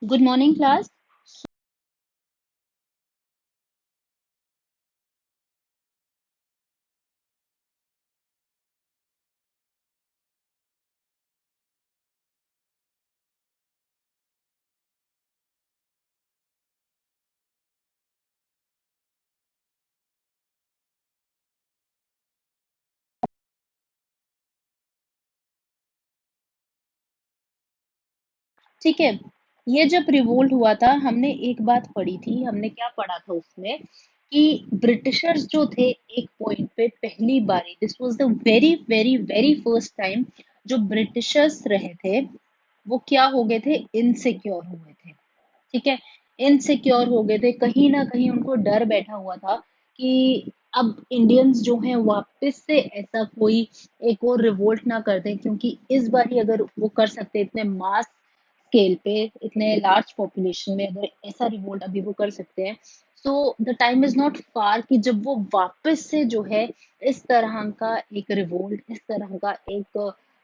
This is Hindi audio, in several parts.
Good morning, class. ठीक है। ये जब रिवोल्ट हुआ था, हमने एक बात पढ़ी थी। हमने क्या पढ़ा था उसमें कि ब्रिटिशर्स जो थे, एक पॉइंट पे पहली बारी, this was the very very very first time जो ब्रिटिशर्स रहे थे, वो क्या हो गए थे, इनसिक्योर हो गए थे। ठीक है। इनसिक्योर हो गए थे, कहीं ना कहीं उनको डर बैठा हुआ था कि अब इंडियंस जो हैं वापस से ऐसा कोई एक और रिवोल्ट ना कर दें, क्योंकि इस बार ही अगर वो कर सकते, इतने मास स्केल पे, इतने लार्ज पॉपुलेशन में अगर ऐसा रिवोल्ट अभी वो कर सकते हैं, so the time is not far कि जब वो वापस से जो है इस तरह का एक रिवोल्ट, इस तरह का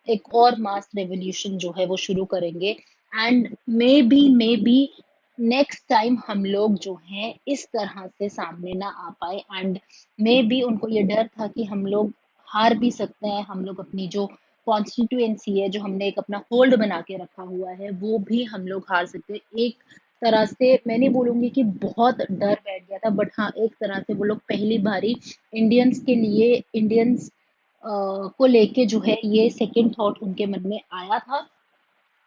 एक और मास रेवोल्यूशन जो है वो शुरू करेंगे। And may be next time हम लोग जो हैं इस तरह से सामने ना आ पाए। एंड मे बी उनको ये डर था कि हम लोग हार भी सकते हैं, हम लोग अपनी जो कॉन्स्टिट्यूएंसी है, जो हमने एक अपना होल्ड बना के रखा हुआ है, वो भी हम लोग हार सकते हैं। एक तरह से मैं नहीं बोलूंगी कि बहुत डर बैठ गया था, बट हाँ, एक तरह से वो लोग पहली बारी इंडियंस के लिए, इंडियंस को लेके जो है ये सेकंड थॉट उनके मन में आया था।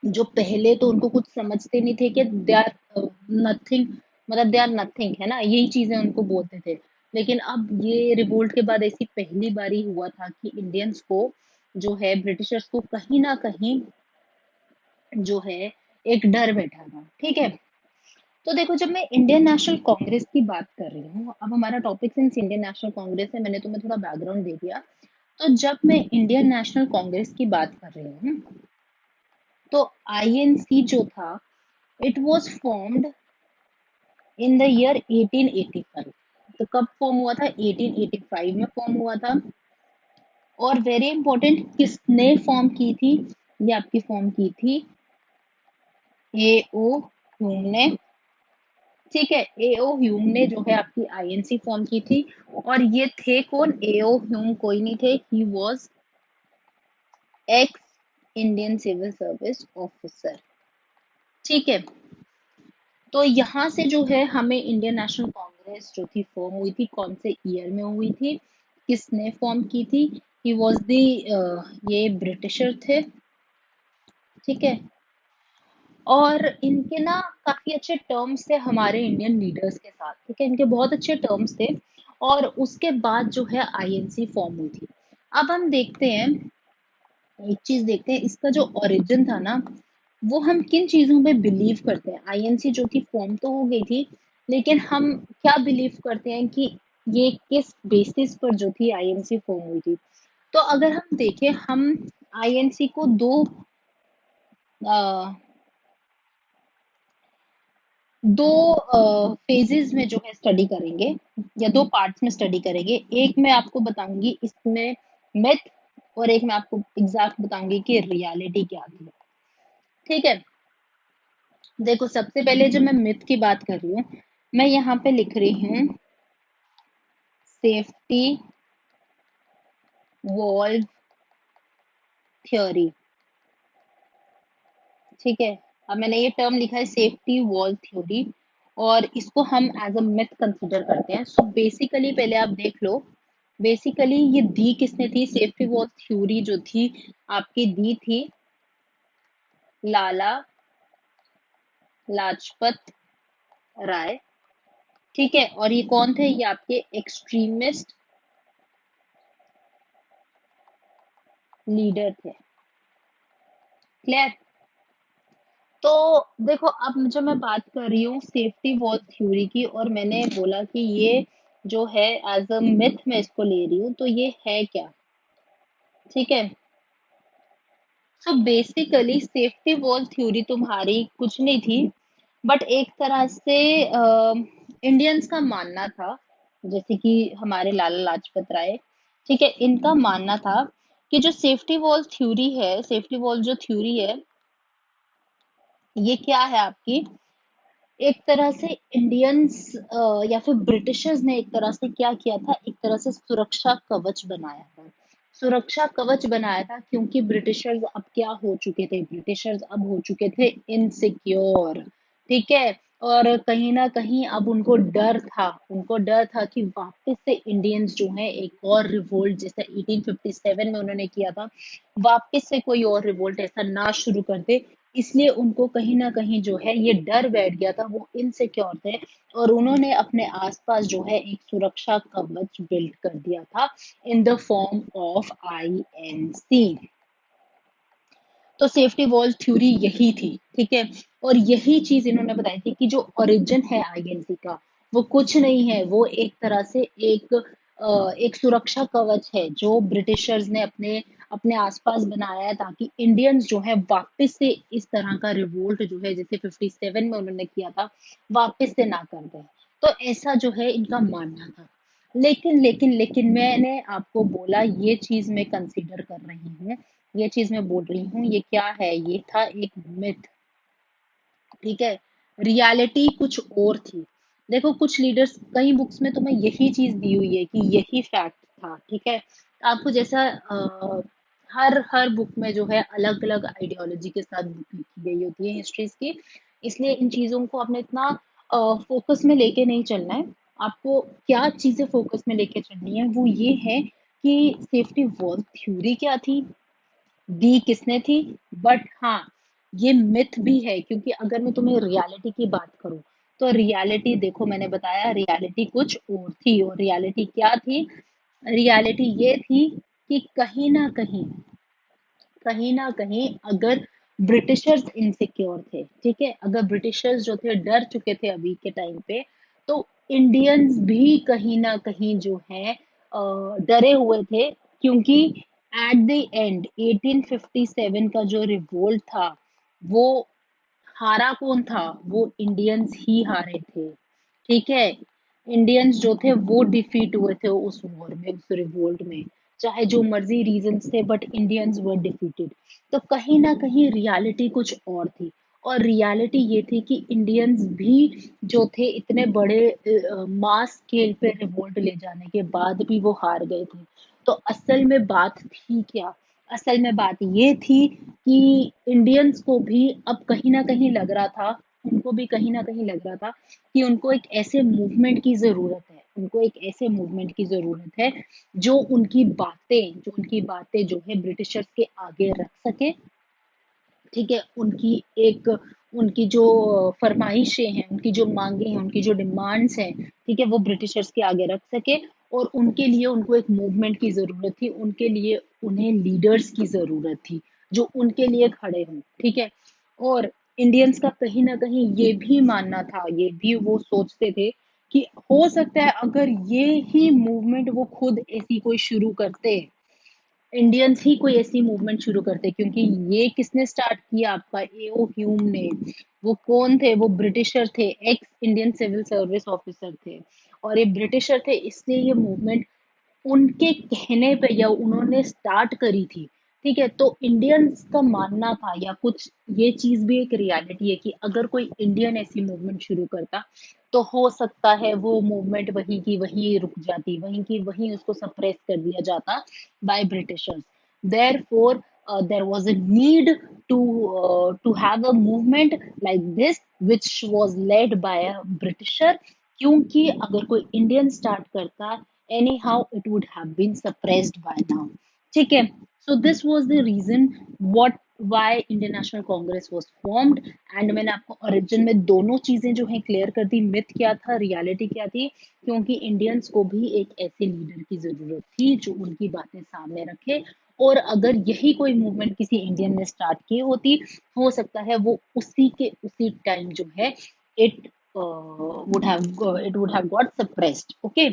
जो पहले तो उनको कुछ समझते नहीं थे कि दे आर नथिंग, मतलब दे आर नथिंग, है ना, यही चीजें उनको बोलते थे। लेकिन अब ये रिवोल्ट के बाद ऐसी पहली बारी हुआ था कि इंडियंस को जो है, ब्रिटिशर्स को कहीं ना कहीं जो है एक डर बैठा था। ठीक है। तो देखो, जब मैं इंडियन नेशनल कांग्रेस की बात कर रही हूँ, अब हमारा topic since Indian National Congress है, मैंने तुम्हें थोड़ा बैकग्राउंड दे दिया। तो जब मैं इंडियन नेशनल कांग्रेस की बात कर रही हूँ, तो आईएनसी जो था, it was formed in the year 1885। तो कब फॉर्म हुआ था? 1885 में फॉर्म हुआ था। और वेरी इंपॉर्टेंट, किसने फॉर्म की थी? ये आपकी फॉर्म की थी ए ओ ह्यूम ने। ठीक है। ए ओ ह्यूम ने जो है आपकी आईएनसी फॉर्म की थी। और ये थे कौन? ए ओ ह्यूम कोई नहीं थे, he was ex Indian civil service officer. ठीक है। तो यहाँ से जो है हमें इंडियन नेशनल कांग्रेस जो थी फॉर्म हुई थी, कौन से ईयर में हुई थी, किसने फॉर्म की थी? ही वॉज द, ये ब्रिटिशर थे। ठीक है। और इनके ना काफी अच्छे टर्म्स थे हमारे इंडियन लीडर्स के साथ। ठीक है, इनके बहुत अच्छे टर्म्स थे। और उसके बाद जो है आईएनसी फॉर्म हुई थी। अब हम देखते हैं, एक चीज देखते हैं, इसका जो ओरिजिन था ना, वो हम किन चीजों पे बिलीव करते हैं। आईएनसी जो थी फॉर्म तो हो गई थी, लेकिन हम क्या बिलीव करते हैं कि ये किस बेसिस पर जो थी आईएनसी फॉर्म हुई थी। तो अगर हम देखें, हम आईएनसी को दो फेजेस में जो है स्टडी करेंगे, या दो पार्ट्स में स्टडी करेंगे। एक मैं आपको बताऊंगी इसमें मिथ, और एक मैं आपको एग्जैक्ट बताऊंगी कि रियलिटी क्या थी। ठीक है। देखो, सबसे पहले जब मैं मिथ की बात कर रही हूँ, मैं यहाँ पे लिख रही हूँ सेफ्टी वॉल्व थ्योरी। ठीक है। अब मैंने ये टर्म लिखा है सेफ्टी वॉल्व थ्योरी, और इसको हम एज अ मिथ कंसिडर करते हैं। सो बेसिकली पहले आप देख लो, बेसिकली ये दी किसने थी? सेफ्टी वॉल्व थ्योरी जो थी आपकी दी थी लाला लाजपत राय। ठीक है। और ये कौन थे? ये आपके एक्सट्रीमिस्ट लीडर थे। क्लियर? तो देखो, अब जो मैं बात कर रही हूँ सेफ्टी वॉल थ्योरी की, और मैंने बोला कि ये जो है एज अ मिथ मैं इसको ले रही हूँ, तो ये है क्या? ठीक है। So basically safety wall theory तुम्हारी कुछ नहीं थी, बट एक तरह से इंडियंस का मानना था, जैसे कि हमारे लाला लाजपत राय, ठीक है, इनका मानना था कि जो सेफ्टी वॉल थ्योरी है, सेफ्टी वॉल जो थ्योरी है, ये क्या है आपकी, एक तरह से इंडियंस या फिर ब्रिटिशर्स ने एक तरह से क्या किया था, एक तरह से सुरक्षा कवच बनाया था। सुरक्षा कवच बनाया था क्योंकि ब्रिटिशर्स अब क्या हो चुके थे, ब्रिटिशर्स अब हो चुके थे इनसिक्योर। ठीक है। और कहीं ना कहीं अब उनको डर था कि वापस से इंडियंस जो है एक और रिवोल्ट जैसा 1857 में उन्होंने किया था, वापस से कोई और रिवोल्ट ऐसा ना शुरू कर दे। इसलिए उनको कहीं न कहीं जो है ये डर बैठ गया था, वो इनसिक्योर थे और उन्होंने अपने आसपास जो है एक सुरक्षा कवच बिल्ड कर दिया था इन द फॉर्म ऑफ आईएनसी। तो सेफ्टी वॉल थ्योरी यही थी। ठीक है। और यही चीज इन्होंने बताई थी कि जो ओरिजिन है आईएनसी का वो कुछ नहीं है, वो एक तरह से एक सुरक्षा कवच है जो ब्रिटिशर्स ने अपने अपने आसपास बनाया है ताकि इंडियंस जो है वापस से इस तरह का रिवोल्ट जो है जैसे 57 में उन्होंने किया था वापस से ना कर दें। तो ऐसा जो है इनका मानना था। लेकिन मैंने आपको बोला ये चीज मैं कंसीडर कर रही हूँ, ये चीज मैं बोल रही हूँ, ये क्या है, ये था एक मिथ। ठीक है। रियलिटी कुछ और थी। देखो कुछ लीडर्स, कई बुक्स में तुम्हें यही चीज दी हुई है कि यही फैक्ट था। ठीक है। आपको जैसा हर हर बुक में जो है अलग अलग आइडियोलॉजी के साथ बुक लिखी गई होती है हिस्ट्रीज की, इसलिए इन चीजों को आपने इतना फोकस में लेके नहीं चलना है। आपको क्या चीजें फोकस में लेके चलनी है वो ये है कि सेफ्टी वॉल थ्योरी क्या थी, दी किसने थी, बट हाँ ये मिथ भी है क्योंकि अगर मैं तुम्हें रियलिटी की बात करूं तो रियलिटी देखो मैंने बताया रियलिटी कुछ और थी। और रियलिटी क्या थी, रियलिटी ये थी कि कहीं ना कहीं अगर ब्रिटिशर्स इनसिक्योर थे, ठीक है, अगर ब्रिटिशर्स जो थे डर चुके थे अभी के टाइम पे, तो इंडियंस भी कहीं ना कहीं जो है डरे हुए थे क्योंकि एट द एंड 1857 का जो रिवोल्ट था वो हारा कौन था, वो इंडियंस ही हारे थे। ठीक है। इंडियंस जो थे वो डिफीट हुए थे उस वॉर में, उस रिवोल्ट में, चाहे जो मर्जी रीजंस थे बट इंडियंस वर डिफीटेड। तो कहीं ना कहीं रियलिटी कुछ और थी। और रियलिटी ये थी कि इंडियंस भी जो थे इतने बड़े मास स्केल पे रिवोल्ट ले जाने के बाद भी वो हार गए थे। तो असल में बात थी क्या, असल में बात ये थी कि इंडियंस को भी अब कहीं ना कहीं लग रहा था, उनको भी कहीं ना कहीं लग रहा था कि उनको एक ऐसे मूवमेंट की ज़रूरत है, उनको एक ऐसे मूवमेंट की ज़रूरत है जो उनकी बातें जो है ब्रिटिशर्स के आगे रख सके। ठीक है। उनकी जो फरमाइशें हैं, उनकी जो मांगे हैं, उनकी जो डिमांड्स हैं, ठीक है, वो ब्रिटिशर्स के आगे रख सके। और उनके लिए उनको एक मूवमेंट की ज़रूरत थी, उनके लिए उन्हें लीडर्स की ज़रूरत थी जो उनके लिए खड़े हों। ठीक है। और इंडियंस का कहीं ना कहीं ये भी मानना था, ये भी वो सोचते थे कि हो सकता है अगर ये ही मूवमेंट वो खुद ऐसी कोई शुरू करते, इंडियंस ही कोई ऐसी मूवमेंट शुरू करते, क्योंकि ये किसने स्टार्ट किया, आपका एओ ह्यूम ने। वो कौन थे, वो ब्रिटिशर थे, ex Indian civil service officer थे। और ये ब्रिटिशर थे इसलिए ये मूवमेंट उनके कहने पे या उन्होंने स्टार्ट करी थी। ठीक है। तो इंडियंस का मानना था या कुछ, ये चीज भी एक रियलिटी है कि अगर कोई इंडियन ऐसी मूवमेंट शुरू करता तो हो सकता है वो मूवमेंट वहीं की वहीं रुक जाती, वहीं की वहीं उसको सप्रेस कर दिया जाता by Britishers. therefore there was a need to have a movement like this which was led by a britisher, क्योंकि अगर कोई इंडियन स्टार्ट करता anyhow it would have been suppressed by now. ठीक है। So this was the reason what why Indian National Congress was formed. And मैंने आपको ओरिजिन में दोनों चीजें जो है क्लियर कर दी, मिथ क्या था, रियलिटी क्या थी, क्योंकि इंडियंस को भी एक ऐसे लीडर की जरूरत थी जो उनकी बातें सामने रखे। और अगर यही कोई मूवमेंट किसी इंडियन ने स्टार्ट की होती, हो सकता है वो उसी के उसी टाइम जो है it it would have got suppressed. Okay.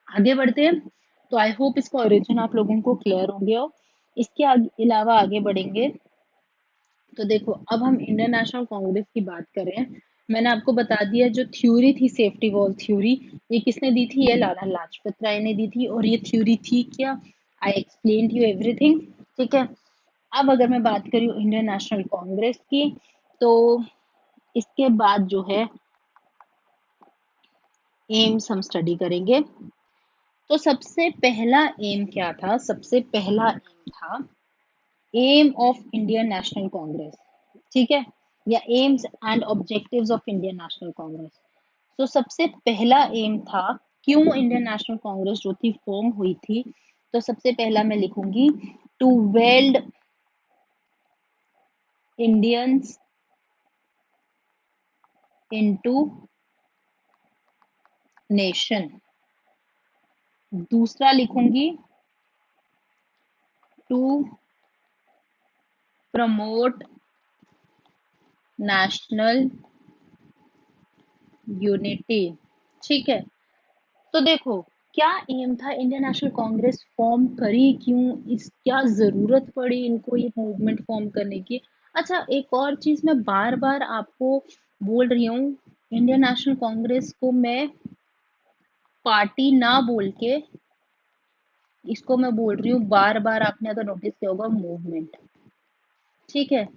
आगे बढ़ते हैं। तो आई होप इसका ओरिजिन आप लोगों को क्लियर हो गया हो। इसके अलावा आगे बढ़ेंगे तो देखो अब हम इंडियन नेशनल कांग्रेस की बात करें। मैंने आपको बता दिया जो थ्योरी थी सेफ्टी वॉल थ्योरी, ये किसने दी थी, ये लाला लाजपत राय ने दी थी। और ये थ्योरी थी क्या, आई एक्सप्लेन यू एवरीथिंग। ठीक है। अब अगर मैं बात करूँ इंडियन नेशनल कांग्रेस की, तो इसके बाद जो है एम्स हम स्टडी करेंगे। तो सबसे पहला एम क्या था? सबसे पहला एम था एम ऑफ इंडियन नेशनल कांग्रेस, ठीक है, या aims and objectives of Indian National Congress. तो सबसे पहला एम था, क्यों इंडियन नेशनल कांग्रेस जो थी फॉर्म हुई थी, तो सबसे पहला मैं लिखूंगी to weld Indians into nation. दूसरा लिखूंगी टू प्रमोट नेशनल यूनिटी, ठीक है। तो देखो, क्या एम था, इंडियन नेशनल कांग्रेस फॉर्म करी क्यों, इस क्या जरूरत पड़ी इनको ये मूवमेंट फॉर्म करने की। अच्छा, एक और चीज मैं बार बार आपको बोल रही हूँ, इंडियन नेशनल कांग्रेस को मैं पार्टी ना बोल के, इसको मैं बोल रही हूँ बार बार, आपने अगर नोटिस किया होगा, मूवमेंट, ठीक है।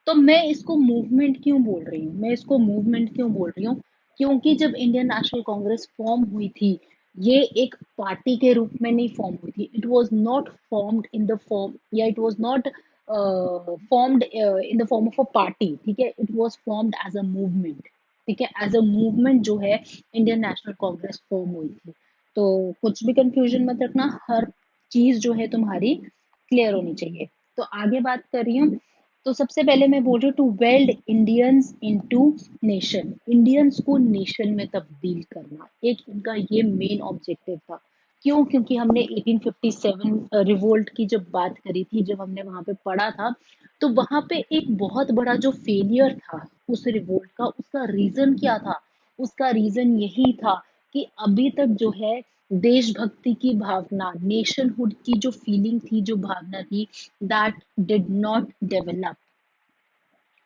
तो मैं इसको मूवमेंट क्यों बोल रही हूँ, मैं इसको मूवमेंट क्यों बोल रही हूँ, क्योंकि जब इंडियन नेशनल कांग्रेस फॉर्म हुई थी, ये एक पार्टी के रूप में नहीं फॉर्म हुई थी। It was not formed in the form, या it was not formed in the form of a party, ठीक है। It was formed as a movement, ठीक है, एज अ मूवमेंट जो है इंडियन नेशनल कांग्रेस फॉर्म हुई थी। तो कुछ भी कंफ्यूजन मत रखना, हर चीज जो है तुम्हारी क्लियर होनी चाहिए। तो आगे बात कर रही हूँ। तो सबसे पहले मैं बोल रही हूँ to weld Indians into nation, Indians को नेशन में तब्दील करना, एक इनका ये मेन ऑब्जेक्टिव था। क्यों? क्योंकि हमने 1857 रिवोल्ट की जब बात करी थी, जब हमने वहां पे पढ़ा था, तो वहां पे एक बहुत बड़ा जो फेलियर था उस रिवोल्ट का, उसका रीजन क्या था? उसका रीजन यही था कि अभी तक जो है देशभक्ति की भावना, नेशनहुड की जो फीलिंग थी, जो भावना थी, दैट डिड नॉट डेवलप,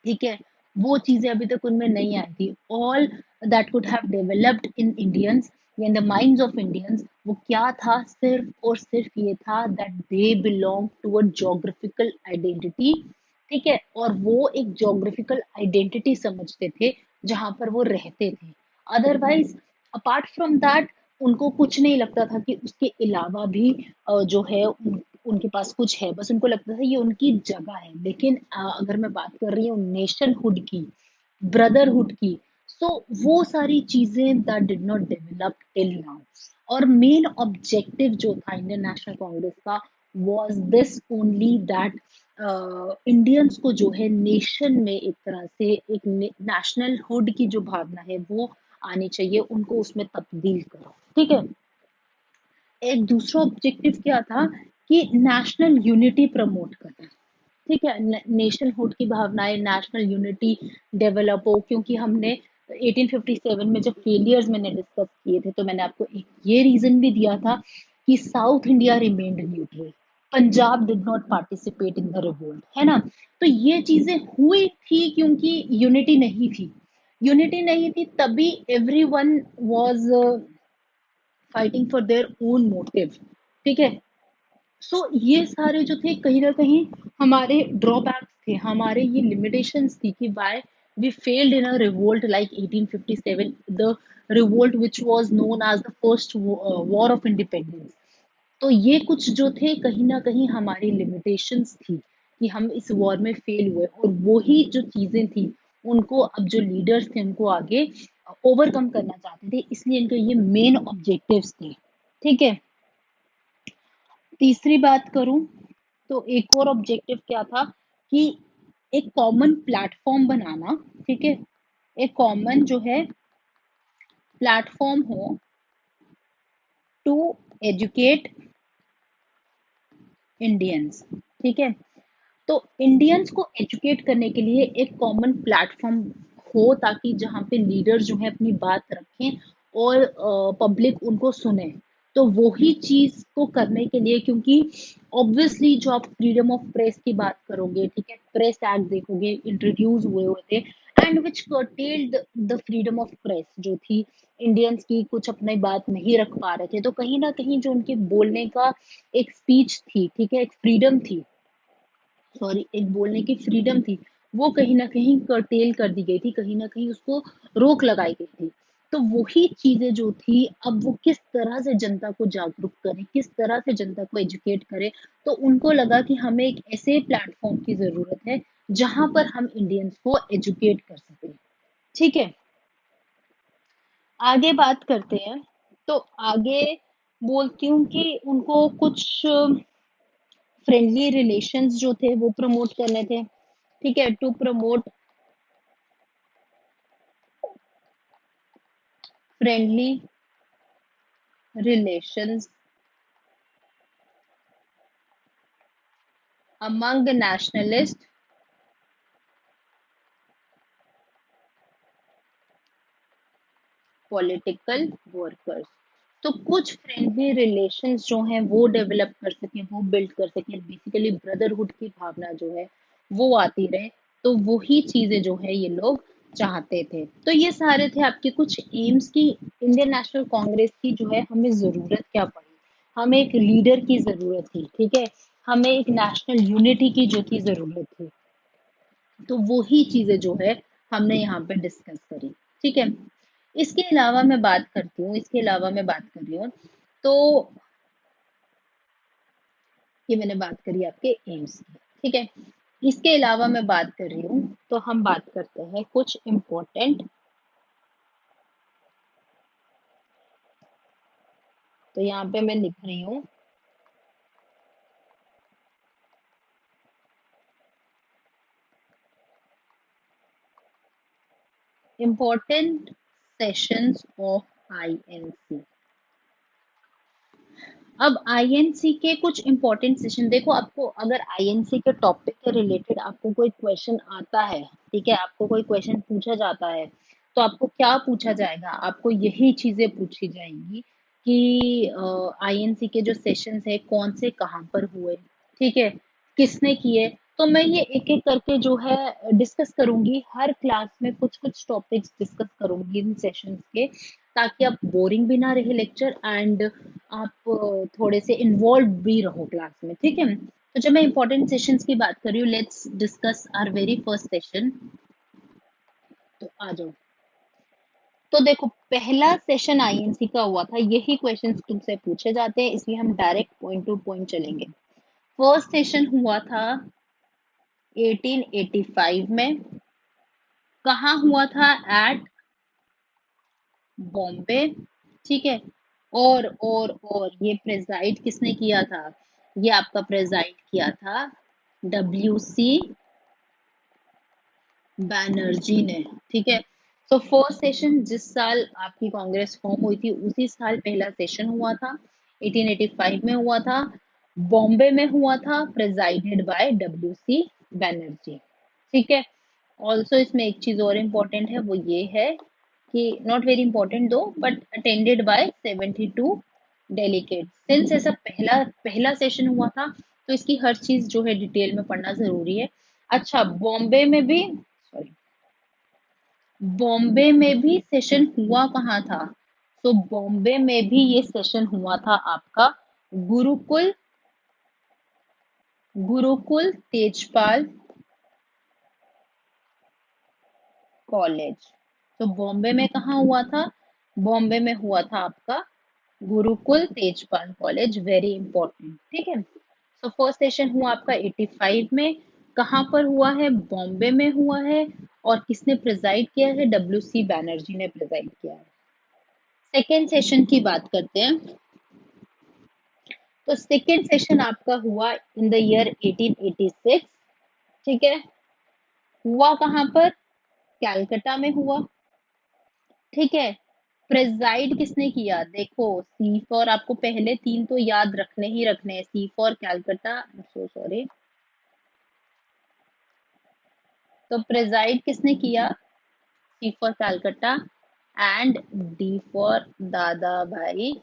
ठीक है। वो चीजें अभी तक उनमें नहीं आई थी। All that could have developed in Indians, in the minds of Indians, वो क्या था? सिर्फ और सिर्फ ये था that they belong to a geographical identity, ठीक है। और वो एक जोग्राफिकल आइडेंटिटी समझते थे जहां पर वो रहते थे। अदरवाइज, अपार्ट फ्रॉम दैट, उनको कुछ नहीं लगता था कि उसके अलावा भी जो है उनके पास कुछ है। बस उनको लगता था ये उनकी जगह है। लेकिन अगर मैं बात कर रही हूँ नेशनहुड की, ब्रदरहुड की, सो वो सारी चीजें that did not develop till now. और मेन ऑब्जेक्टिव जो था इंडियन नेशनल कांग्रेस का was this only, that Indians को जो है नेशन में एक तरह से एक नेशनल हुड की जो भावना है वो आनी चाहिए, उनको उसमें तब्दील करो, ठीक है। एक दूसरा ऑब्जेक्टिव क्या था कि नेशनल यूनिटी प्रमोट करना, ठीक है। नेशनहुड की भावनाएं, नेशनल यूनिटी डेवलप हो, क्योंकि हमने 1857 में जब फेलियर्स मैंने डिस्कस किए थे, तो मैंने आपको एक ये रीजन भी दिया था कि south India remained neutral, Punjab did not participate in the revolt, है ना। तो ये चीजें हुई थी क्योंकि यूनिटी नहीं थी, यूनिटी नहीं थी, तभी everyone was fighting for their own motive, ठीक है। सो ये सारे जो थे कहीं ना कहीं हमारे ड्रॉबैक्स थे, हमारे ये लिमिटेशंस थी कि why we failed in a revolt like 1857, the revolt which was known as the first war of independence. तो ये कुछ जो थे कहीं ना कहीं हमारी लिमिटेशंस थी कि हम इस वॉर में फेल हुए, और वही जो चीजें थी उनको अब जो लीडर्स थे उनको आगे ओवरकम करना चाहते थे, इसलिए इनके ये मेन ऑब्जेक्टिव्स थे, ठीक है। तीसरी बात करूं तो एक और ऑब्जेक्टिव क्या था कि एक कॉमन प्लेटफॉर्म बनाना, ठीक है। एक कॉमन जो है प्लेटफॉर्म हो टू एजुकेट इंडियंस, ठीक है। तो इंडियंस को एजुकेट करने के लिए एक कॉमन प्लेटफॉर्म हो, ताकि जहाँ पे लीडर जो है अपनी बात रखें और पब्लिक उनको सुने। तो वही चीज को करने के लिए, क्योंकि ऑब्वियसली जो आप फ्रीडम ऑफ प्रेस की बात करोगे, ठीक है, प्रेस एक्ट देखोगे, इंट्रोड्यूस हुए हुए थे, and which curtailed the freedom of press जो थी, इंडियंस की कुछ अपनी बात नहीं रख पा रहे थे, तो कहीं ना कहीं जो उनके बोलने का एक स्पीच थी, ठीक है, एक फ्रीडम थी, सॉरी, एक बोलने की फ्रीडम थी, वो कहीं ना कहीं कर्टेल कर दी गई थी, कहीं ना कहीं उसको रोक लगाई गई थी। तो वही चीजें जो थी, अब वो किस तरह से जनता को जागरूक करे, किस तरह से जनता को एजुकेट करे। तो उनको लगा कि हमें एक ऐसे प्लेटफॉर्म की जरूरत है जहां पर हम इंडियंस को एजुकेट कर सकें। ठीक है, आगे बात करते हैं। तो आगे बोलती हूँ कि उनको कुछ फ्रेंडली रिलेशंस जो थे वो प्रमोट करने थे। ठीक है, to promote friendly relations among nationalist political workers. तो कुछ फ्रेंडली रिलेशंस जो हैं वो डेवलप कर सकें, वो बिल्ड कर सकें, बेसिकली ब्रदरहुड की भावना जो है वो आती रहे। तो वही चीजें जो है ये लोग चाहते थे। तो ये सारे थे आपके कुछ एम्स की। इंडियन नेशनल कांग्रेस की जो है हमें जरूरत क्या पड़ी, हमें एक लीडर की जरूरत थी। ठीक है, हमें एक नेशनल यूनिटी की जो थी जरूरत थी। तो वही चीजें जो है हमने यहाँ पे डिस्कस करी। ठीक है, इसके अलावा मैं बात करती हूँ, इसके अलावा मैं बात कर रही हूँ। तो ये मैंने बात करी आपके एम्स की। ठीक है, इसके अलावा मैं बात कर रही हूँ, तो हम बात करते हैं कुछ इम्पोर्टेंट। तो यहाँ पे मैं लिख रही हूँ इम्पोर्टेंट सेशंस ऑफ आईएनसी। अब आईएनसी के कुछ इंपॉर्टेंट सेशन देखो। आपको अगर आईएनसी के टॉपिक के रिलेटेड आपको कोई क्वेश्चन आता है, ठीक है, आपको कोई क्वेश्चन पूछा जाता है, तो आपको क्या पूछा जाएगा, आपको यही चीजें पूछी जाएंगी कि आईएनसी के जो सेशंस है कौन से कहाँ पर हुए, ठीक है, किसने किए। तो मैं ये एक एक करके जो है डिस्कस करूंगी, हर क्लास में कुछ कुछ टॉपिक्स डिस्कस करूंगी इन सेशंस के, ताकि आप बोरिंग भी ना रहे लेक्चर, एंड आप थोड़े से इन्वॉल्व भी रहो क्लास में। ठीक है, तो जब मैं इंपॉर्टेंट सेशंस की बात कर रही हूँ, let's discuss our very first session. तो आ जाओ। तो देखो, पहला सेशन आईएनसी का हुआ था, यही क्वेश्चंस तुमसे पूछे जाते हैं, इसलिए हम डायरेक्ट पॉइंट टू पॉइंट चलेंगे। फर्स्ट सेशन हुआ था 1885 में। कहाँ हुआ था? एट बॉम्बे। ठीक है, और ये प्रेजाइड किसने किया था? ये आपका प्रेजाइड किया था डब्ल्यू सी बैनर्जी ने। ठीक है, तो फर्स्ट सेशन जिस साल आपकी कांग्रेस फॉर्म हुई थी उसी साल पहला सेशन हुआ था, 1885 में हुआ था, बॉम्बे में हुआ था, प्रेजाइडेड बाय डब्ल्यू सी बैनर्जी। ठीक है, ऑल्सो इसमें एक चीज और इम्पोर्टेंट है, वो ये है कि नॉट वेरी इंपॉर्टेंट दो, but attended by 72 delegate. Since ऐसा पहला पहला सेशन हुआ था, तो इसकी हर चीज जो है डिटेल में पढ़ना जरूरी है। अच्छा, बॉम्बे में भी, सॉरी, बॉम्बे में भी सेशन हुआ कहाँ था? तो बॉम्बे में भी ये सेशन हुआ था आपका गुरुकुल, गुरुकुल तेजपाल कॉलेज। तो बॉम्बे में कहाँ हुआ था? बॉम्बे में हुआ था आपका Gurukul Tejpal college, very important. ठीक है, सो फर्स्ट सेशन हुआ आपका 85 में। कहाँ पर हुआ है? बॉम्बे में हुआ है। और किसने प्रिजाइड किया है? डब्ल्यू सी बैनर्जी ने प्रिजाइड किया है। सेकेंड सेशन की बात करते हैं। तो सेकेंड सेशन आपका हुआ इन द ईयर 1886। ठीक है, हुआ कहाँ पर? कैलकाटा में हुआ। ठीक है, प्रेजाइड किसने किया? देखो, सी फॉर, आपको पहले तीन तो याद रखने ही रखने हैं, C for Calcutta, so sorry. तो प्रेजाइड किसने किया? C for Calcutta and D for Dadabhai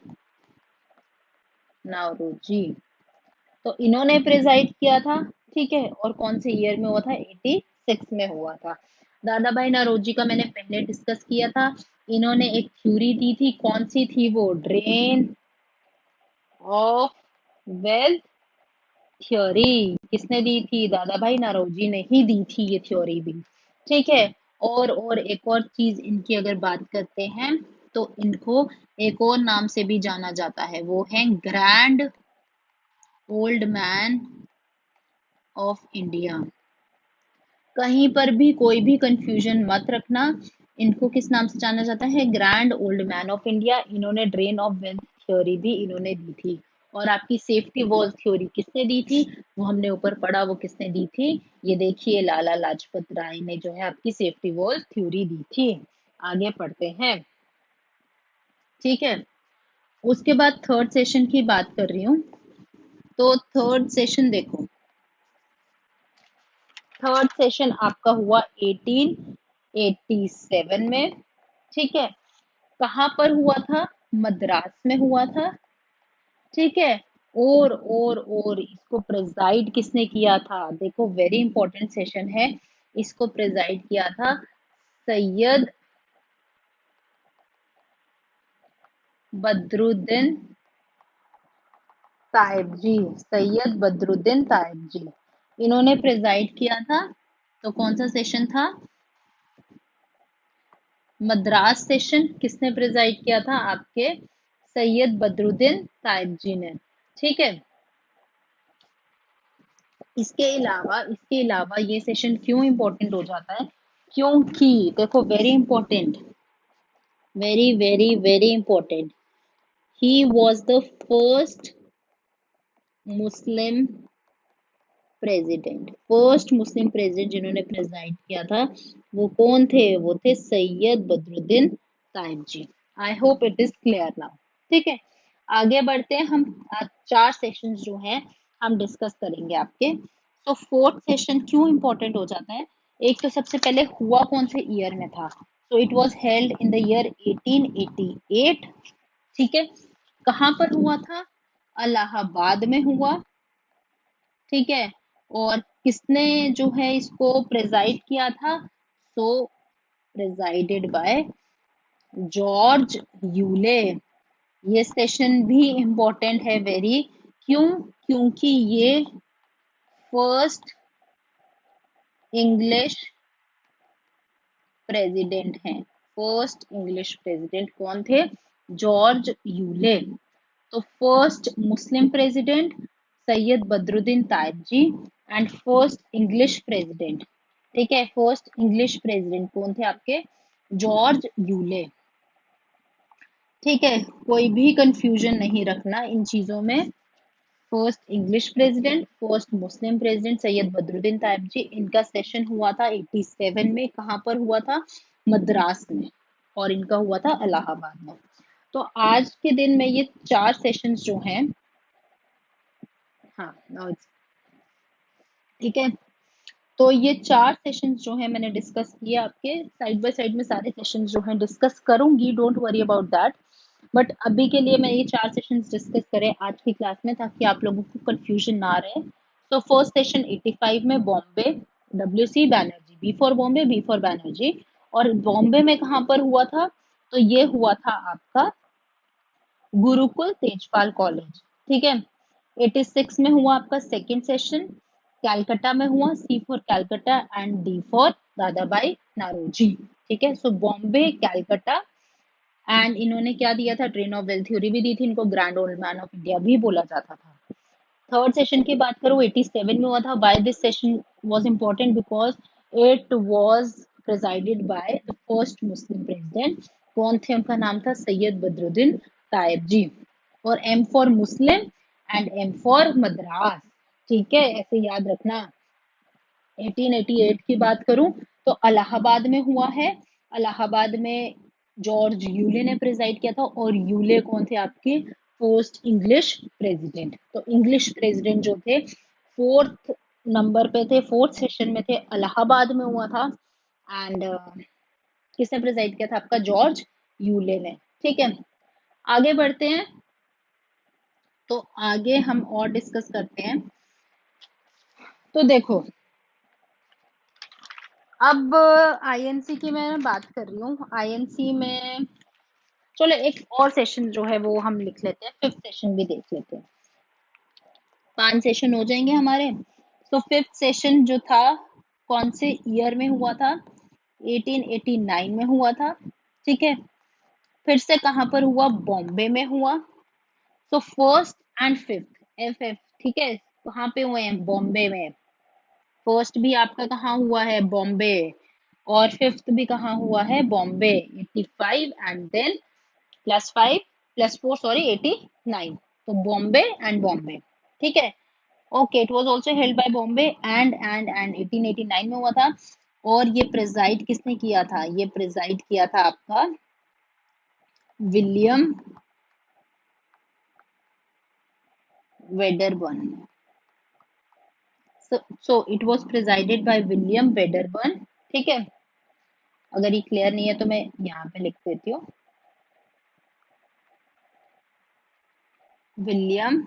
Naoroji. तो इन्होंने प्रेजाइड किया था। ठीक है, और कौन से ईयर में हुआ था? 86 में हुआ था। दादा भाई नौरोजी का मैंने पहले डिस्कस किया था। इन्होंने एक थ्योरी दी थी, कौन सी थी वो? ड्रेन ऑफ वेल्थ थ्योरी किसने दी थी? दादा भाई नौरोजी ने ही दी थी ये थ्योरी भी। ठीक है। और एक और चीज इनकी अगर बात करते हैं तो इनको एक और नाम से भी जाना जाता है, वो है grand old man of India. कहीं पर भी कोई भी कंफ्यूजन मत रखना। इनको किस नाम से जाना जाता है? Grand old man of India. इन्होंने ड्रेन ऑफ वेल्थ थ्योरी भी इन्होंने दी थी। और आपकी सेफ्टी वॉल थ्योरी किसने दी थी? वो हमने ऊपर पढ़ा, वो किसने दी थी? ये देखिए, लाला लाजपत राय ने जो है आपकी सेफ्टी वॉल थ्योरी दी थी। आगे पढ़ते हैं। ठीक है। उसके बाद थर्ड सेशन की बात कर रही हूँ। तो थर्ड सेशन देखो, थर्ड सेशन आपका हुआ 1887 में। ठीक है। कहाँ पर हुआ था? मद्रास में हुआ था। ठीक है। और इसको प्रेजाइड किसने किया था? देखो, वेरी इंपॉर्टेंट सेशन है। इसको प्रेजाइड किया था सैयद बदरुद्दीन तायब जी। सैयद बदरुद्दीन तायब जी, इन्होंने प्रेजाइड किया था। तो कौन सा सेशन था? मद्रास सेशन किसने प्रिजाइड किया था? आपके सैयद बदरुद्दीन तायब जी ने। ठीक है। इसके अलावा ये सेशन क्यों इंपॉर्टेंट हो जाता है? क्योंकि देखो, very important, very very very important, he was the first Muslim president. First Muslim president जिन्होंने प्रेजाइड किया था, वो कौन थे? वो थे सैयद बदरुद्दीन तायब जी। I hope it is clear now. ठीक है। आगे बढ़ते हैं हम। चार सेशंस जो हैं हम डिस्कस करेंगे आपके। तो फोर्थ सेशन क्यों इंपॉर्टेंट हो जाता है? एक तो सबसे पहले हुआ कौन से ईयर में था? तो it was held in the year 1888। ठीक है। कहाँ पर हुआ था? इलाहाबाद में हुआ। ठीक है। और किसने जो है इसको प्रेजाइड किया था? So presided by George Yule. ये सेशन भी इम्पोर्टेंट है वेरी। क्यों? क्योंकि ये फर्स्ट इंग्लिश प्रेसिडेंट हैं। फर्स्ट इंग्लिश प्रेसिडेंट कौन थे? George Yule. तो first Muslim president Syed Badruddin तायब ji, and first English president. ठीक है। फर्स्ट इंग्लिश प्रेसिडेंट कौन थे आपके? George Yule. ठीक है। कोई भी कंफ्यूजन नहीं रखना इन चीजों में। First English president, first Muslim president Syed Badruddin तायब जी, इनका सेशन हुआ था 87 में। कहाँ पर हुआ था? मद्रास में। और इनका हुआ था इलाहाबाद में। तो आज के दिन में ये चार सेशंस जो हैं, हाँ, ठीक है। तो ये चार सेशंस जो है मैंने डिस्कस किए आपके। साइड बाय साइड में सारे सेशंस जो हैं डिस्कस करूंगी, don't worry about that. But अभी के लिए मैं ये चार सेशंस डिस्कस करें आज की क्लास में, ताकि आप लोगों को कंफ्यूजन ना रहे। तो फर्स्ट सेशन 85 में Bombay, W C Banerjee, B for Bombay, B for Banerjee. और बॉम्बे में कहाँ पर हुआ था? तो ये हुआ था आपका गुरुकुल तेजपाल कॉलेज। ठीक है। 86 में हुआ आपका सेकंड सेशन, कैलकाटा में हुआ, C for Calcutta and D for Dadabhai Naoroji. ठीक है। सो बॉम्बे, कैलकाटा, एंड इन्होंने क्या दिया था? ट्रेन ऑफ वेल्थ थ्योरी भी दी थी। इनको grand old man of India भी बोला जाता था। थर्ड सेशन की बात करूँ, 87 में हुआ था। Why this session was important? Because it was presided by the first Muslim president. कौन थे? उनका नाम था सैयद बदरुद्दीन तायब जी। और M for Muslim and M for Madras. ठीक है, ऐसे याद रखना। 1888 की बात करूं तो इलाहाबाद में हुआ है। इलाहाबाद में जॉर्ज यूले ने प्रेजाइड किया था। और यूले कौन थे? आपके फर्स्ट इंग्लिश प्रेसिडेंट। तो इंग्लिश प्रेसिडेंट जो थे फोर्थ नंबर पे थे, फोर्थ सेशन में थे, इलाहाबाद में हुआ था। एंड किसने प्रेजाइड किया था? आपका जॉर्ज यूले ने। ठीक है। आगे बढ़ते हैं। तो आगे हम और डिस्कस करते हैं। तो देखो, अब आईएनसी की मैं बात कर रही हूँ। आईएनसी में चलो एक और सेशन जो है वो हम लिख लेते हैं, फिफ्थ सेशन भी देख लेते हैं। 5 सेशन हो जाएंगे हमारे। तो फिफ्थ सेशन जो था कौन से ईयर में हुआ था? 1889 में हुआ था। ठीक है, फिर से कहाँ पर हुआ? बॉम्बे में हुआ। तो first and fifth F F, ठीक है, कहाँ पे हुए हैं? बॉम्बे में। फर्स्ट भी आपका कहाँ हुआ है? बॉम्बे। और फिफ्थ भी कहाँ हुआ है? बॉम्बे। 85 and then +5 +4 sorry 89। तो बॉम्बे एंड बॉम्बे। ठीक है। Okay, it was also held by Bombay and 1889 में हुआ था। और ये प्रिजाइड किसने किया था? ये प्रिजाइड किया था आपका William Wedderburn. So it was presided by William Wedderburn. ठीक है, अगर ये क्लियर नहीं है तो मैं यहाँ पे लिख देती हूँ। William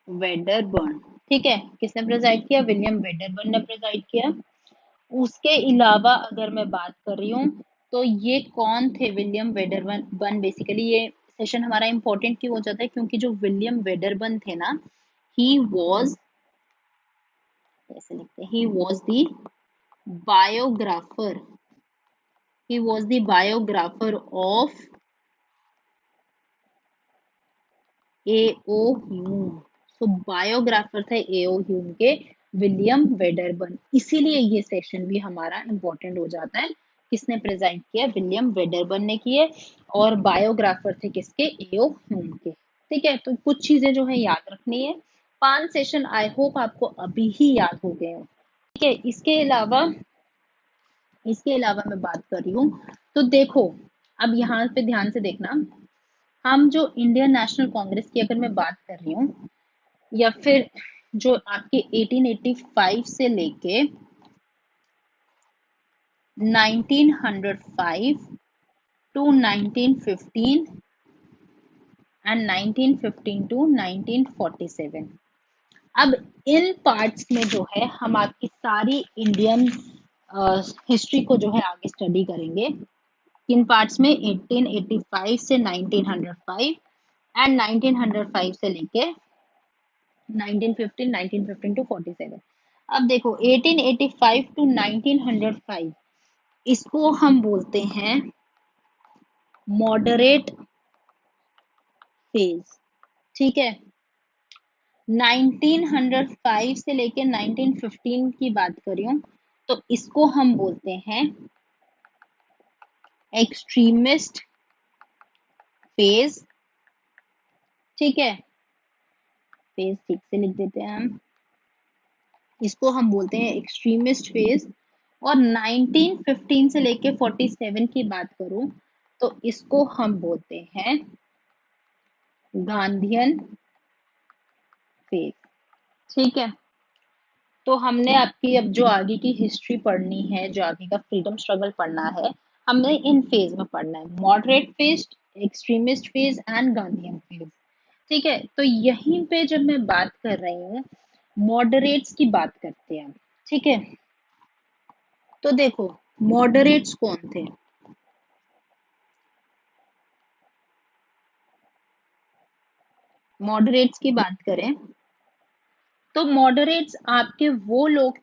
Wedderburn. ठीक है, किसने प्रेजाइड किया? विलियम वेडरबर्न ने प्रेजाइड किया। उसके अलावा अगर मैं बात कर रही हूँ तो ये कौन थे? William Wedderburn. बेसिकली ये सेशन हमारा इंपॉर्टेंट क्यों हो जाता है? क्योंकि जो विलियम वेडरबर्न थे ना, ही वॉज, कैसे लिखते हैं, ही was the biographer, he was the biographer of AO Hume. So biographer थे एओ ह्यूम के विलियम वेडरबर्न, इसीलिए ये सेशन भी हमारा इंपॉर्टेंट हो जाता है। किसने प्रेजेंट किया? विलियम वेडरबर्न ने किए। और बायोग्राफर थे किसके? एओ ह्यूम के। ठीक है, तो कुछ चीजें जो है याद रखनी है। 5 सेशन आई होप आपको अभी ही याद हो गए हो। ठीक है, इसके अलावा मैं बात कर रही हूँ तो देखो, अब यहाँ पे ध्यान से देखना। हम जो इंडियन नेशनल कांग्रेस की अगर मैं बात कर रही हूँ, या फिर जो आपके 1885 से लेके 1905 टू 1915 एंड 1915 टू 1947, अब इन पार्ट्स में जो है हम आपकी सारी इंडियन हिस्ट्री को जो है आगे स्टडी करेंगे। किन पार्ट्स में? 1885 से 1905 एंड 1905 से लेके 1915, 1915 टू 47। अब देखो 1885 टू 1905, इसको हम बोलते हैं मॉडरेट फेज। ठीक है, 1905 से लेके 1915 की बात करूं तो इसको हम बोलते हैं एक्सट्रीमिस्ट फेज। ठीक है, फेज ठीक से लिख देते हैं हम, इसको हम बोलते हैं एक्सट्रीमिस्ट फेज। और 1915 से लेके 47 की बात करूं तो इसको हम बोलते हैं गांधीयन फेज। ठीक है, तो हमने आपकी अब जो आगे की हिस्ट्री पढ़नी है, जो आगे का फ्रीडम स्ट्रगल पढ़ना है, हमने इन फेज में पढ़ना है, moderate phase, extremist phase and Gandhian phase. ठीक है, तो यहीं पे जब मैं बात कर रही हूँ, मॉडरेट्स की बात करते हैं। ठीक है, तो देखो मॉडरेट्स कौन थे? मॉडरेट्स की बात करें तो मॉडरेट्स आपके वो लोग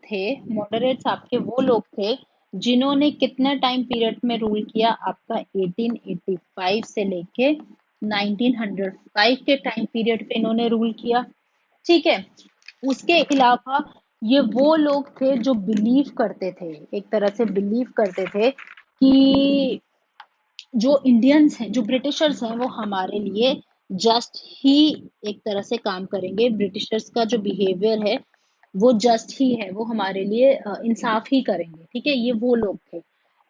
थे जिन्होंने कितने टाइम पीरियड में रूल किया? आपका 1885 से लेके 1905 के टाइम पीरियड पे इन्होंने रूल किया। ठीक है, उसके अलावा ये वो लोग थे जो बिलीव करते थे, एक तरह से बिलीव करते थे कि जो इंडियंस हैं, जो ब्रिटिशर्स हैं, वो हमारे लिए जस्ट ही एक तरह से काम करेंगे। ब्रिटिशर्स का जो बिहेवियर है वो जस्ट ही है, वो हमारे लिए इंसाफ ही करेंगे। ठीक है, ये वो लोग थे।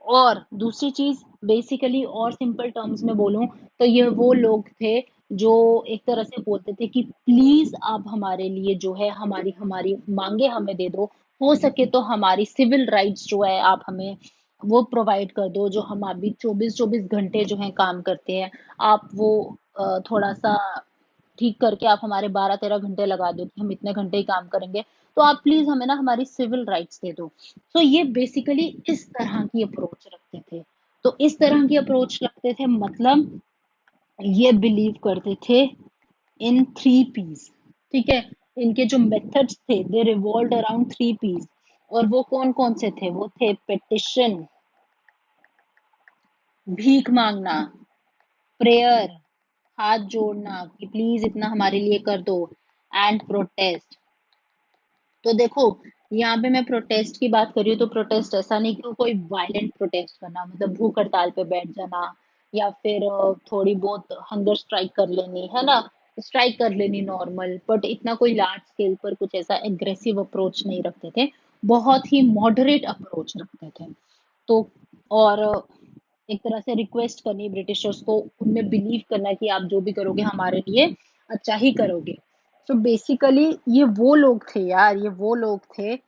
और दूसरी चीज, बेसिकली और सिंपल टर्म्स में बोलूं तो ये वो लोग थे जो एक तरह से बोलते थे कि प्लीज आप हमारे लिए जो है हमारी हमारी मांगे हमें दे दो, हो सके तो हमारी सिविल राइट्स जो है आप हमें वो प्रोवाइड कर दो। जो हम अभी 24-24 घंटे जो है काम करते हैं, आप वो थोड़ा सा ठीक करके आप हमारे 12-13 घंटे लगा दो कि हम इतने घंटे ही काम करेंगे, तो आप प्लीज हमें ना हमारी सिविल राइट्स दे दो। तो ये बेसिकली इस तरह की अप्रोच रखते थे। तो इस तरह की अप्रोच रखते थे मतलब ये बिलीव करते थे इन 3 पीस। ठीक है। इनके जो मेथड्स थे दे रिवॉल्व्ड अराउंड थ्री पीस, और वो कौन कौन से थे? वो थे पिटिशन, भीख मांगना, प्रेयर, हाथ जोड़ना कि प्लीज इतना हमारे लिए कर दो, एंड प्रोटेस्ट। तो देखो, यहाँ पे मैं प्रोटेस्ट की बात कर रही हूँ तो प्रोटेस्ट ऐसा नहीं कि वो कोई वायलेंट प्रोटेस्ट करना, मतलब भूख हड़ताल पे बैठ जाना, या फिर थोड़ी बहुत हंगर स्ट्राइक कर लेनी, है ना, स्ट्राइक कर लेनी नॉर्मल, बट इतना कोई लार्ज स्केल पर कुछ ऐसा एग्रेसिव अप्रोच नहीं रखते थे, बहुत ही मॉडरेट अप्रोच रखते थे। तो और एक तरह से रिक्वेस्ट करनी ब्रिटिशर्स को, उनमें बिलीव करना कि आप जो भी करोगे हमारे लिए अच्छा ही करोगे। सो बेसिकली ये वो लोग थे यार, ये वो लोग थे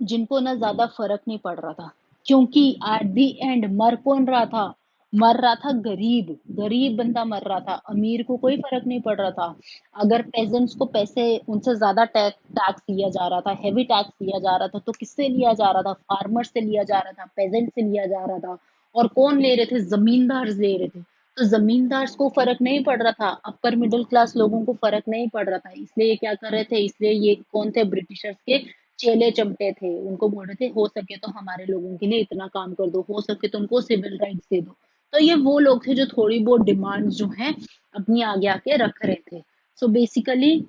जिनको ना ज्यादा फर्क नहीं पड़ रहा था, क्योंकि एट द एंड मर कौन रहा था? मर रहा था गरीब, गरीब बंदा मर रहा था, अमीर को कोई फर्क नहीं पड़ रहा था। अगर पेजेंट्स को पैसे उनसे ज्यादा टैक्स लिया जा रहा था, हेवी टैक्स लिया जा रहा था, तो किससे लिया जा रहा था? फार्मर से लिया जा रहा था, पेजेंट से लिया जा रहा था। और कौन ले रहे थे? जमींदार ले रहे थे। तो जमींदार को फर्क नहीं पड़ रहा था, अपर मिडिल क्लास लोगों को फर्क नहीं पड़ रहा था, इसलिए ये क्या कर रहे थे? इसलिए ये कौन थे? ब्रिटिशर्स के चेले चमटे थे, उनको बोल रहे थे हो सके तो हमारे लोगों के लिए इतना काम कर दो, हो सके तो उनको सिविल राइट्स दे दो। तो ये वो लोग थे जो थोड़ी बहुत डिमांड जो है अपनी आगे आके रख रहे थे। सो बेसिकली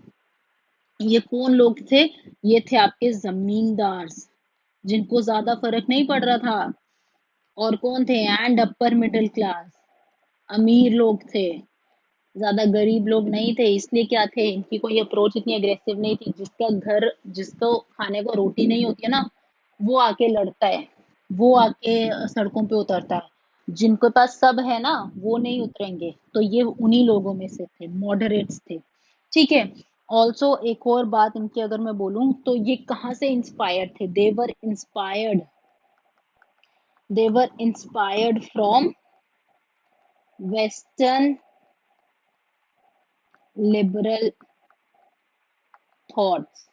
ये कौन लोग थे? ये थे आपके जमींदार, जिनको ज्यादा फर्क नहीं पड़ रहा था। और कौन थे? एंड अपर मिडिल क्लास, अमीर लोग थे, ज्यादा गरीब लोग नहीं थे। इसलिए क्या थे, इनकी कोई अप्रोच इतनी अग्रेसिव नहीं थी। जिसका घर, जिसको खाने को रोटी नहीं होती है ना, वो आके लड़ता है, वो आके सड़कों पे उतरता है। जिनके पास सब है ना, वो नहीं उतरेंगे। तो ये उन्हीं लोगों में से थे, मॉडरेट्स थे। ठीक है। ऑल्सो एक और बात इनकी अगर मैं बोलूं तो ये कहाँ से इंस्पायर्ड थे? They were inspired from western liberal thoughts.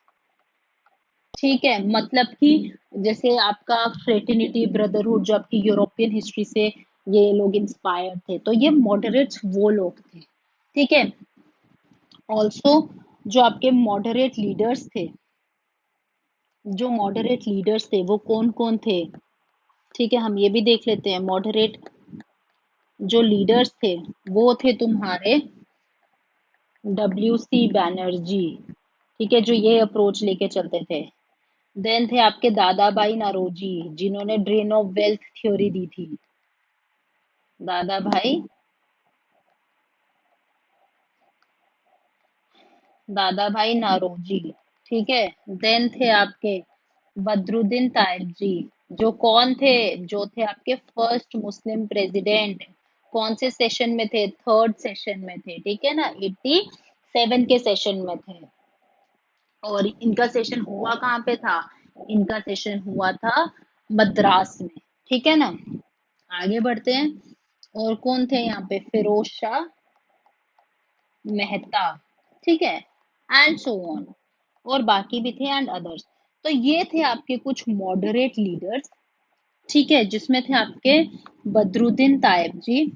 ठीक है, मतलब कि जैसे आपका फ्रेटर्निटी ब्रदरहुड जो आपकी यूरोपियन हिस्ट्री से ये लोग इंस्पायर्ड थे, तो ये मॉडरेट्स वो लोग थे। ठीक है। ऑल्सो जो आपके मॉडरेट लीडर्स थे, वो कौन कौन थे? ठीक है, हम ये भी देख लेते हैं। मॉडरेट जो लीडर्स थे वो थे तुम्हारे WC बैनर्जी। ठीक है, जो ये अप्रोच लेके चलते थे। देन थे आपके दादा भाई नौरोजी, जिन्होंने ड्रेन ऑफ वेल्थ थ्योरी दी थी। दादा भाई नौरोजी। ठीक है। देन थे आपके बदरुद्दीन तायब जी, जो कौन थे? जो थे आपके फर्स्ट मुस्लिम प्रेसिडेंट। कौन से सेशन में थे? थर्ड सेशन में थे। ठीक है ना, 87 के सेशन में थे। और इनका सेशन हुआ कहाँ पे था? इनका सेशन हुआ था मद्रास में। ठीक है ना। आगे बढ़ते हैं। और कौन थे यहाँ पे? फिरोज शाह मेहता। ठीक है, एंड सो ऑन। और बाकी भी थे एंड अदर्स। तो ये थे आपके कुछ मॉडरेट लीडर्स। ठीक है, जिसमें थे आपके बदरुद्दीन तायब जी,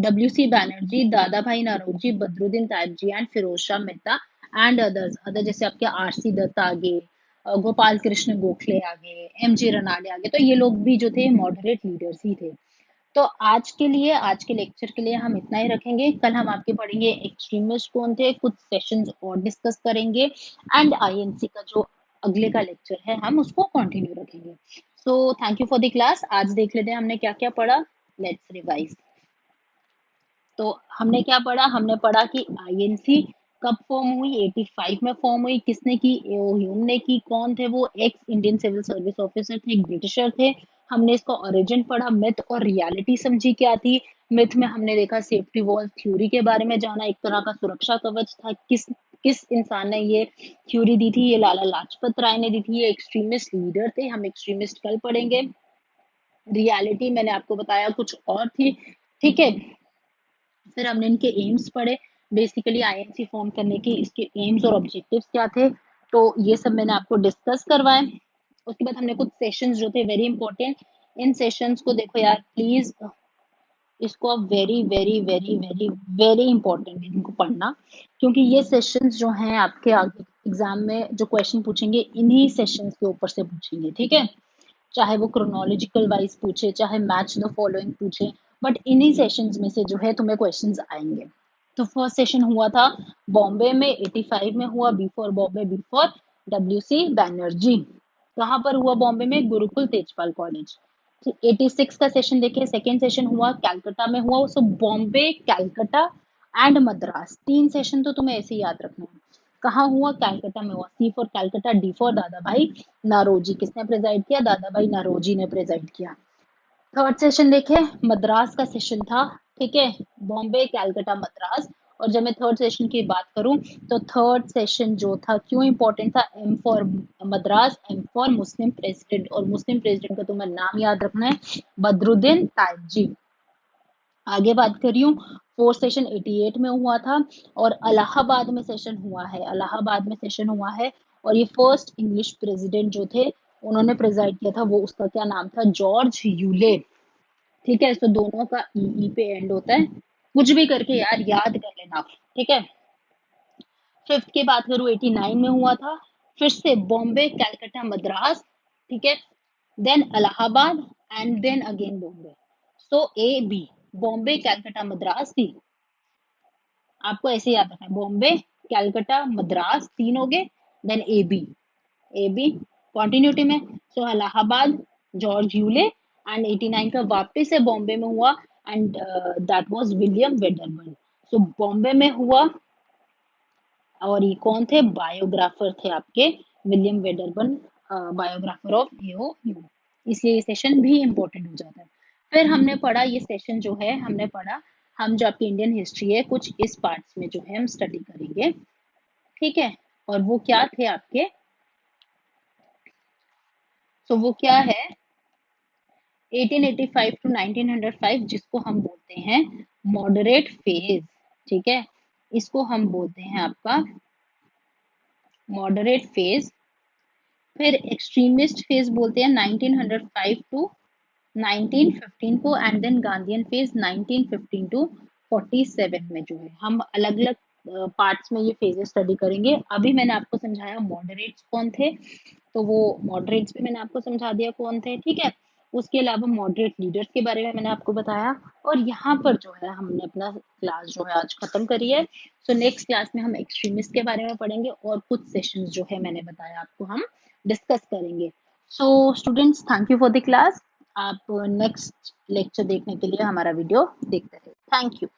WC Banerjee, Dadabhai Naoroji, Badruddin तायब ji and Firoz Shah Mehta and others. Other जैसे आपके RC दत्त आगे, गोपाल कृष्ण गोखले आगे, MG रनाले आगे। तो ये लोग भी जो थे मॉडरेट लीडर्स ही थे। तो आज के लिए, आज के लेक्चर के लिए हम इतना ही रखेंगे। कल हम आपके पढ़ेंगे एक्सट्रीमिस्ट कौन थे, कुछ सेशंस और डिस्कस करेंगे, एंड INC का जो अगले का लेक्चर है हम उसको कंटिन्यू रखेंगे। So thank you for the class. आज देख लेते हैं हमने क्या क्या पढ़ा। Let's revise. तो हमने क्या पढ़ा? हमने पढ़ा कि INC कब फॉर्म हुई? 85 में फॉर्म हुई। किसने की? एओ ह्यूम ने की। कौन थे वो? Ex Indian civil service officer थे, एक ब्रिटिशर थे। हमने इसका ओरिजिन पढ़ा, मिथ और रियलिटी समझी क्या थी। मिथ में हमने देखा सेफ्टी वॉल थ्योरी के बारे में जाना, एक तरह का सुरक्षा कवच था। किस किस इंसान ने ये थ्योरी दी थी? ये लाला लाजपत राय ने दी थी। ये एक्सट्रीमिस्ट लीडर थे। हम एक्सट्रीमिस्ट कल पढ़ेंगे। रियलिटी मैंने आपको बताया कुछ और थी। ठीक है। फिर हमने इनके एम्स पढ़े, बेसिकली INC फॉर्म करने के इसके एम्स और ऑब्जेक्टिव्स क्या थे। तो ये सब मैंने आपको डिस्कस करवाए। उसके बाद हमने कुछ सेशंस जो थे वेरी इंपॉर्टेंट, इन सेशंस को देखो यार प्लीज, इसको आप very very very very very important इनको पढ़ना, क्योंकि ये सेशंस जो हैं आपके आगे एग्जाम में जो क्वेश्चन पूछेंगे इन्हीं सेशंस के ऊपर से पूछेंगे, ठीक है। चाहे वो क्रोनोलॉजिकल वाइज पूछे, चाहे मैच द फॉलोइंग पूछे, बट इन्हीं सेशंस में से जो है तुम्हें क्वेश्चंस आएंगे। तो फर्स्ट सेशन हुआ था बॉम्बे में 85 में हुआ, B for Bombay, B for WC Banerjee. कहाँ पर हुआ बॉम्बे में? गुरुकुल तेजपाल कॉलेज। 86 का सेशन देखे, सेकेंड सेशन हुआ कैलकाटा में हुआ। सो बॉम्बे, कैलकाटा एंड मद्रास, तीन सेशन तो तुम्हें ऐसे ही याद रखना है। कहाँ हुआ? कैलकाटा में हुआ। C for Calcutta, D for Dadabhai Naoroji. किसने प्रेजाइड किया? दादा भाई नारोजी ने प्रेजाइड किया। थर्ड सेशन देखे, मद्रास का सेशन था, ठीक है, बॉम्बे, कैलकाटा, मद्रास। और जब मैं थर्ड सेशन की बात करूं तो थर्ड सेशन जो था क्यों इंपॉर्टेंट था? M for Madras, M for Muslim president, और मुस्लिम प्रेसिडेंट का तुम्हें नाम याद रखना है, बदरुद्दीन तायबजी। आगे बात कर रही हूँ, फोर्थ सेशन 88 में हुआ था और इलाहाबाद में सेशन हुआ है, इलाहाबाद में सेशन हुआ है। और ये फर्स्ट इंग्लिश प्रेसिडेंट जो थे उन्होंने प्रेजाइड किया था, वो उसका क्या नाम था? George Yule. ठीक है, तो दोनों का ई पे एंड होता है, कुछ भी करके यार याद कर लेना, ठीक है। फिफ्थ की बात करूँ 89 में हुआ था, फिर से बॉम्बे, कैलकाटा, मद्रास, ठीक है, then Allahabad and then again Bombay. So AB, Bombay, Calcutta, Madras, C. आपको ऐसे याद रखना है, बॉम्बे, कैलकाटा, मद्रास, तीन हो गए, देन AB कंटिन्यूटी में। So Allahabad, George Yule, and 89 का वापस से बॉम्बे में हुआ, and that was William Wedderburn. So Bombay में हुआ, और ये कौन थे? बायोग्राफर थे आपके विलियम वेडरबर्न, बायोग्राफर ऑफ हीरो यू। इसलिए ये सेशन भी इम्पोर्टेंट हो जाता है। फिर हमने पढ़ा, ये सेशन जो है हमने पढ़ा, हम जो आपकी इंडियन हिस्ट्री है कुछ इस पार्ट्स में जो है हम स्टडी करेंगे, ठीक है। और वो क्या थे आपके? तो वो क्या है? 1885 टू 1905, जिसको हम बोलते हैं मॉडरेट फेज, ठीक है, इसको हम बोलते हैं आपका मॉडरेट फेज। फिर एक्सट्रीमिस्ट फेज बोलते हैं 1905 टू 1915 को, and then Gandhian phase 1915 to 47 में। जो है हम अलग अलग पार्ट्स में ये फेजेस स्टडी करेंगे। अभी मैंने आपको समझाया मॉडरेट्स कौन थे, तो वो मॉडरेट्स भी मैंने आपको समझा दिया कौन थे, ठीक है। उसके अलावा मॉडरेट लीडर्स के बारे में मैंने आपको बताया। और यहाँ पर जो है हमने अपना क्लास जो है आज खत्म करी है। सो नेक्स्ट क्लास में हम एक्सट्रीमिस्ट के बारे में पढ़ेंगे और कुछ सेशंस जो है मैंने बताया आपको हम डिस्कस करेंगे। So students, thank you for the class. आप नेक्स्ट लेक्चर देखने के लिए हमारा वीडियो देखते रहिए। Thank you.